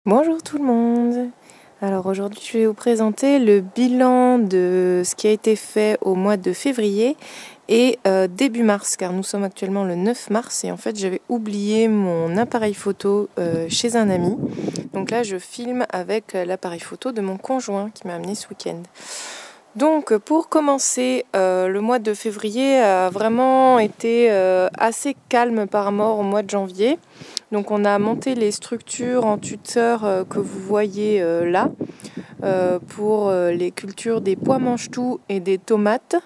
Bonjour tout le monde. Alors aujourd'hui je vais vous présenter le bilan de ce qui a été fait au mois de février et début mars, car nous sommes actuellement le 9 mars et en fait j'avais oublié mon appareil photo chez un ami. Donc là je filme avec l'appareil photo de mon conjoint qui m'a amené ce week-end. Donc pour commencer, le mois de février a vraiment été assez calme par rapport au mois de janvier. Donc on a monté les structures en tuteur que vous voyez là pour les cultures des pois mange-tout et des tomates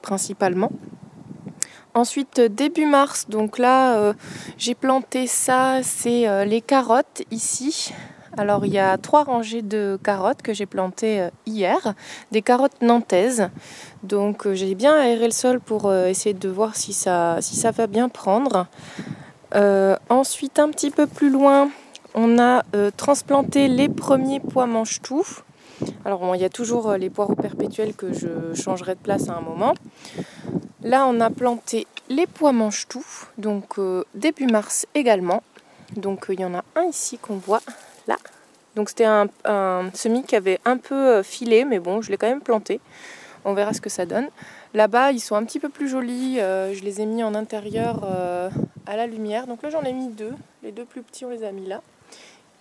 principalement. Ensuite début mars, donc là j'ai planté ça, c'est les carottes ici. Alors il y a 3 rangées de carottes que j'ai plantées hier, des carottes nantaises. Donc j'ai bien aéré le sol pour essayer de voir si ça va bien prendre. Ensuite un petit peu plus loin, on a transplanté les premiers pois mange-tout. Alors bon, il y a toujours les poireaux perpétuels que je changerai de place à un moment. Là on a planté les pois mange-tout, donc début mars également. Donc il y en a un ici qu'on voit là. Donc c'était un semis qui avait un peu filé, mais bon, je l'ai quand même planté. On verra ce que ça donne. Là-bas, ils sont un petit peu plus jolis. Je les ai mis en intérieur à la lumière. Donc là, j'en ai mis 2. Les 2 plus petits, on les a mis là.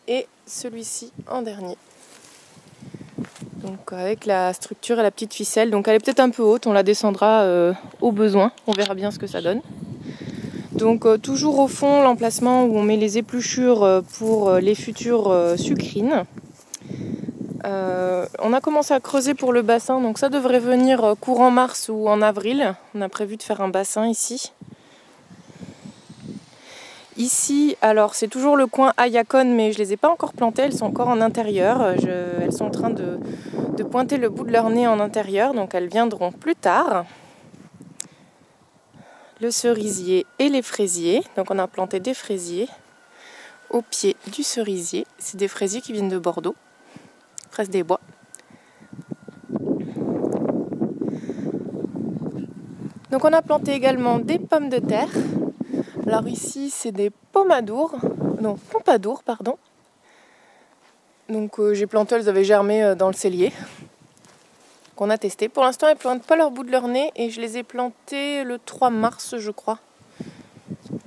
Et celui-ci en dernier. Donc avec la structure et la petite ficelle. Donc elle est peut-être un peu haute. On la descendra au besoin. On verra bien ce que ça donne. Donc toujours au fond, l'emplacement où on met les épluchures pour les futures sucrines. On a commencé à creuser pour le bassin, donc ça devrait venir courant mars ou en avril. On a prévu de faire un bassin ici. Ici, alors c'est toujours le coin Ayacon, mais je ne les ai pas encore plantées, elles sont encore en intérieur. Elles sont en train de pointer le bout de leur nez en intérieur, donc elles viendront plus tard. Le cerisier et les fraisiers. Donc on a planté des fraisiers au pied du cerisier. C'est des fraisiers qui viennent de Bordeaux, fraises des bois. Donc on a planté également des pommes de terre. Alors ici c'est des pompadours, pardon. Donc j'ai planté, elles avaient germé dans le cellier. Qu'on a testé. Pour l'instant, elles ne plantent pas leur bout de leur nez et je les ai plantées le 3 mars, je crois.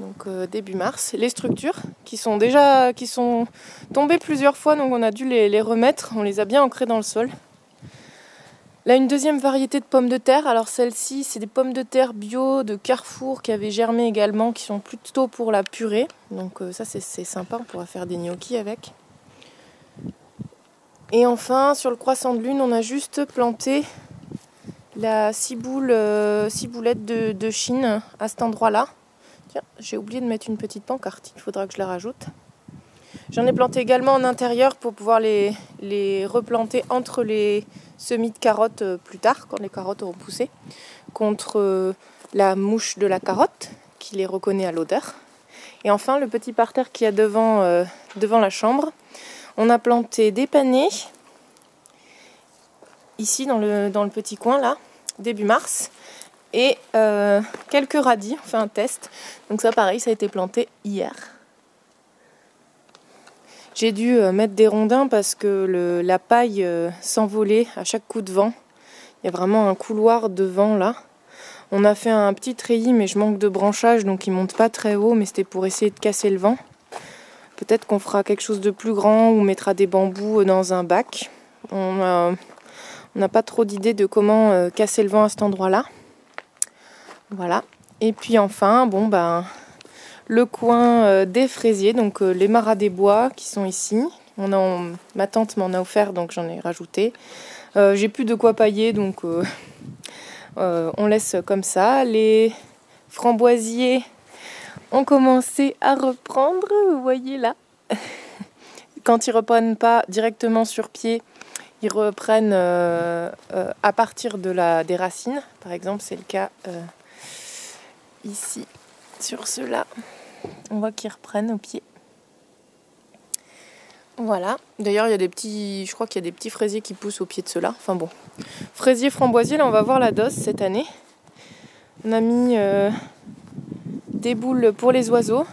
Donc début mars. Les structures qui sont tombées plusieurs fois, donc on a dû les remettre. On les a bien ancrées dans le sol. Là, une deuxième variété de pommes de terre. Alors celle-ci, c'est des pommes de terre bio de Carrefour qui avaient germé également, qui sont plutôt pour la purée. Donc ça, c'est sympa, on pourra faire des gnocchis avec. Et enfin, sur le croissant de lune, on a juste planté la ciboulette de Chine à cet endroit-là. Tiens, j'ai oublié de mettre une petite pancarte, il faudra que je la rajoute. J'en ai planté également en intérieur pour pouvoir les replanter entre les semis de carottes plus tard, quand les carottes auront poussé, contre la mouche de la carotte, qui les reconnaît à l'odeur. Et enfin, le petit parterre qu'il y a devant la chambre. On a planté des panais, ici dans le petit coin là, début mars, et quelques radis, on fait un test. Donc ça pareil, ça a été planté hier. J'ai dû mettre des rondins parce que la paille s'envolait à chaque coup de vent. Il y a vraiment un couloir de vent là. On a fait un petit treillis, mais je manque de branchage, donc il ne monte pas très haut, mais c'était pour essayer de casser le vent. Peut-être qu'on fera quelque chose de plus grand ou mettra des bambous dans un bac. On n'a pas trop d'idée de comment casser le vent à cet endroit-là. Voilà. Et puis enfin, le coin des fraisiers, donc les maras des bois qui sont ici. Ma tante m'en a offert, donc j'en ai rajouté. J'ai plus de quoi pailler, donc on laisse comme ça. Les framboisiers ont commencé à reprendre, vous voyez là. Quand ils reprennent pas directement sur pied, ils reprennent à partir des racines. Par exemple, c'est le cas ici, sur ceux-là. On voit qu'ils reprennent au pied. Voilà. D'ailleurs, je crois qu'il y a des petits fraisiers qui poussent au pied de ceux-là. Enfin bon. Fraisier, framboisier, là on va voir la dose cette année. On a mis des boules pour les oiseaux,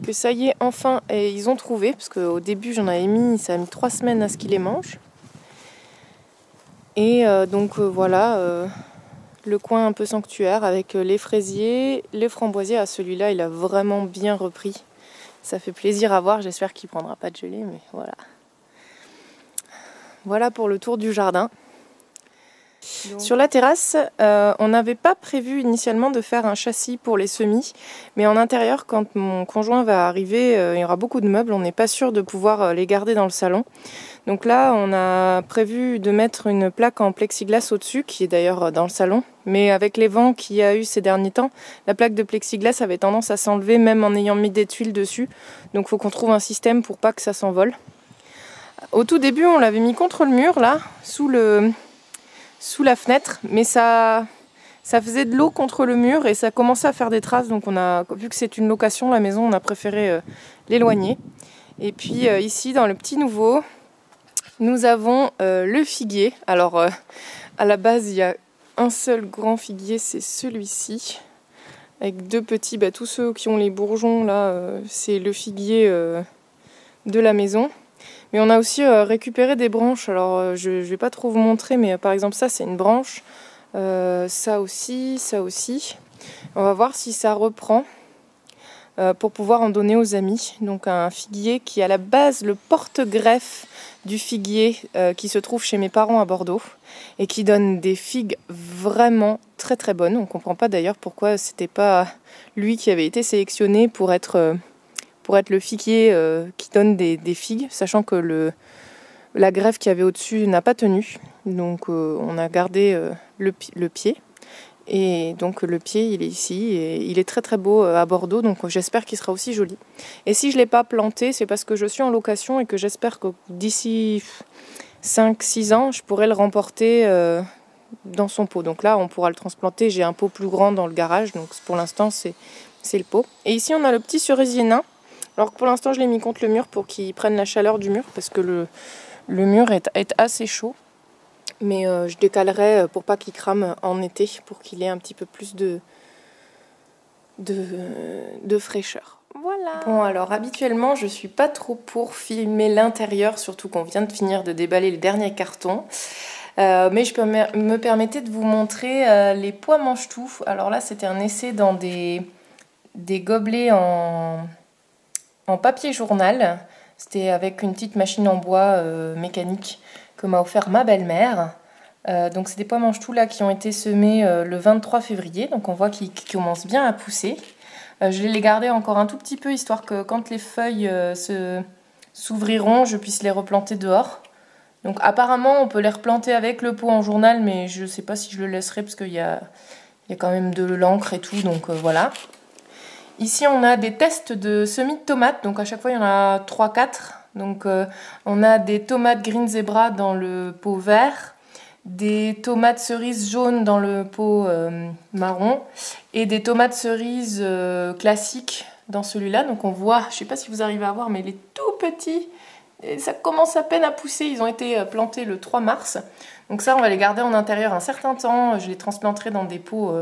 que ça y est, enfin, et ils ont trouvé, parce qu'au début j'en avais mis, ça a mis 3 semaines à ce qu'ils les mangent. Et voilà, le coin un peu sanctuaire avec les fraisiers, les framboisiers. Ah, celui-là, il a vraiment bien repris. Ça fait plaisir à voir, j'espère qu'il ne prendra pas de gelée, mais voilà. Voilà pour le tour du jardin. Sur la terrasse, on n'avait pas prévu initialement de faire un châssis pour les semis, mais en intérieur, quand mon conjoint va arriver, il y aura beaucoup de meubles, on n'est pas sûr de pouvoir les garder dans le salon. Donc là, on a prévu de mettre une plaque en plexiglas au-dessus, qui est d'ailleurs dans le salon, mais avec les vents qu'il y a eu ces derniers temps, la plaque de plexiglas avait tendance à s'enlever même en ayant mis des tuiles dessus, donc il faut qu'on trouve un système pour pas que ça s'envole. Au tout début, on l'avait mis contre le mur, là, sous la fenêtre, mais ça faisait de l'eau contre le mur et ça commençait à faire des traces, donc vu que c'est une location, la maison, on a préféré l'éloigner. Et puis ici, dans le petit nouveau, nous avons le figuier. Alors, à la base, il y a un seul grand figuier, c'est celui-ci, avec 2 petits, tous ceux qui ont les bourgeons, là, c'est le figuier de la maison. Mais on a aussi récupéré des branches, alors je ne vais pas trop vous montrer, mais par exemple ça c'est une branche, ça aussi. On va voir si ça reprend pour pouvoir en donner aux amis. Donc un figuier qui est à la base le porte-greffe du figuier qui se trouve chez mes parents à Bordeaux et qui donne des figues vraiment très très bonnes. On ne comprend pas d'ailleurs pourquoi c'était pas lui qui avait été sélectionné pour être le figuier qui donne des figues, sachant que la greffe qu'il y avait au-dessus n'a pas tenu. Donc on a gardé le pied. Et donc le pied, il est ici. Et il est très très beau à Bordeaux, donc j'espère qu'il sera aussi joli. Et si je ne l'ai pas planté, c'est parce que je suis en location et que j'espère que d'ici 5-6 ans, je pourrai le remporter dans son pot. Donc là, on pourra le transplanter. J'ai un pot plus grand dans le garage, donc pour l'instant, c'est le pot. Et ici, on a le petit cerisier nain. Alors pour l'instant, je l'ai mis contre le mur pour qu'il prenne la chaleur du mur, parce que le mur est assez chaud. Mais je décalerai pour pas qu'il crame en été, pour qu'il ait un petit peu plus de fraîcheur. Voilà. Bon, alors habituellement, je suis pas trop pour filmer l'intérieur, surtout qu'on vient de finir de déballer le dernier carton. Mais je peux me permettre de vous montrer les pois mange-tout. Alors là, c'était un essai dans des gobelets en papier journal. C'était avec une petite machine en bois mécanique que m'a offert ma belle-mère. Donc c'est des pois mange-tout là qui ont été semés le 23 février. Donc on voit qu'ils commencent bien à pousser. Je vais les garder encore un tout petit peu, histoire que quand les feuilles s'ouvriront, je puisse les replanter dehors. Donc apparemment on peut les replanter avec le pot en journal, mais je ne sais pas si je le laisserai parce qu'il y a quand même de l'encre et tout, donc voilà. Ici, on a des tests de semis de tomates. Donc, à chaque fois, il y en a 3-4. Donc, on a des tomates Green Zebra dans le pot vert, des tomates cerises jaunes dans le pot marron et des tomates cerises classiques dans celui-là. Donc, on voit, je ne sais pas si vous arrivez à voir, mais il est tout petit. Et ça commence à peine à pousser. Ils ont été plantés le 3 mars. Donc, ça, on va les garder en intérieur un certain temps. Je les transplanterai dans des pots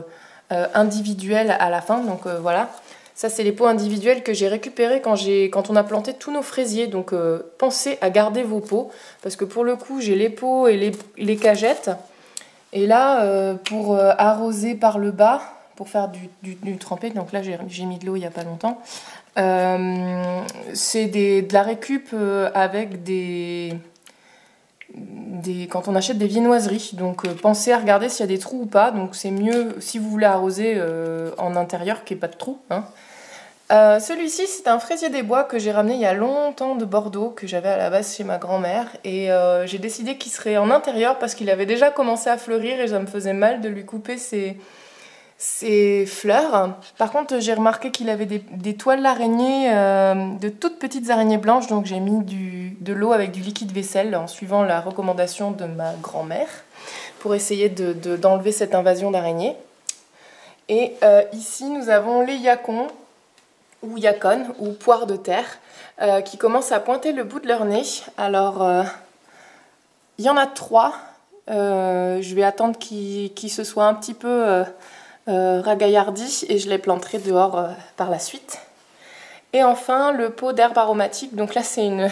individuels à la fin. Donc, voilà. Ça, c'est les pots individuels que j'ai récupérés quand on a planté tous nos fraisiers. Donc, pensez à garder vos pots. Parce que pour le coup, j'ai les pots et les cagettes. Et là, pour arroser par le bas, pour faire du trempé, donc là, j'ai mis de l'eau il n'y a pas longtemps. C'est de la récup avec quand on achète des viennoiseries. Donc, pensez à regarder s'il y a des trous ou pas. Donc, c'est mieux si vous voulez arroser en intérieur qu'il n'y ait pas de trous, hein. Celui-ci, c'est un fraisier des bois que j'ai ramené il y a longtemps de Bordeaux, que j'avais à la base chez ma grand-mère. Et j'ai décidé qu'il serait en intérieur parce qu'il avait déjà commencé à fleurir et ça me faisait mal de lui couper ses fleurs. Par contre, j'ai remarqué qu'il avait des toiles d'araignée, de toutes petites araignées blanches. Donc j'ai mis de l'eau avec du liquide vaisselle en suivant la recommandation de ma grand-mère pour essayer d'enlever cette invasion d'araignées. Et ici, nous avons les yacons, ou yacon, ou poires de terre, qui commencent à pointer le bout de leur nez. Alors, il y en a 3. Je vais attendre qu'ils se soient un petit peu ragaillardis et je les planterai dehors par la suite. Et enfin le pot d'herbe aromatique, donc là c'est une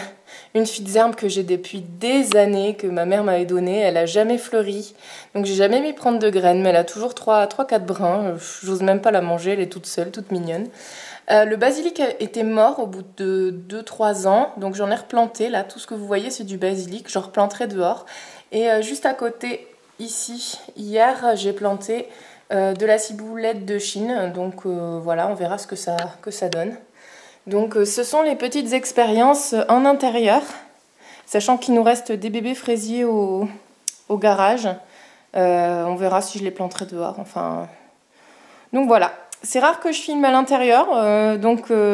phytherbe que j'ai depuis des années, que ma mère m'avait donnée, elle a jamais fleuri, donc j'ai jamais mis prendre de graines, mais elle a toujours 3-4 brins, j'ose même pas la manger, elle est toute seule, toute mignonne. Le basilic était mort au bout de 2-3 ans, donc j'en ai replanté, là tout ce que vous voyez c'est du basilic, j'en replanterai dehors. Et juste à côté, ici, hier j'ai planté de la ciboulette de Chine, donc voilà, on verra ce que ça donne. Donc ce sont les petites expériences en intérieur, sachant qu'il nous reste des bébés fraisiers au garage. On verra si je les planterai dehors, enfin... Donc voilà, c'est rare que je filme à l'intérieur,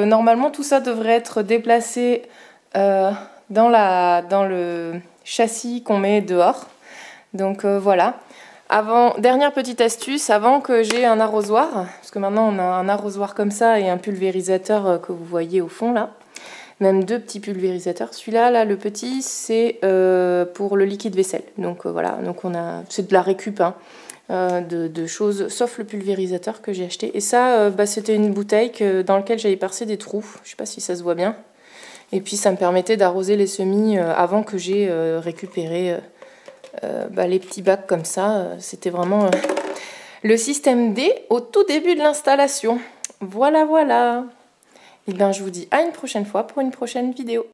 normalement tout ça devrait être déplacé dans le châssis qu'on met dehors. Donc voilà. Dernière petite astuce, avant que j'ai un arrosoir, parce que maintenant on a un arrosoir comme ça et un pulvérisateur que vous voyez au fond là, même 2 petits pulvérisateurs. Celui-là, là, le petit, c'est pour le liquide vaisselle. Donc voilà, donc c'est de la récup hein, de choses, sauf le pulvérisateur que j'ai acheté. Et ça, c'était une bouteille dans laquelle j'avais percé des trous. Je sais pas si ça se voit bien. Et puis ça me permettait d'arroser les semis avant que j'ai récupéré les petits bacs comme ça. C'était vraiment le système D au tout début de l'installation. Voilà, voilà. Et bien je vous dis à une prochaine fois pour une prochaine vidéo.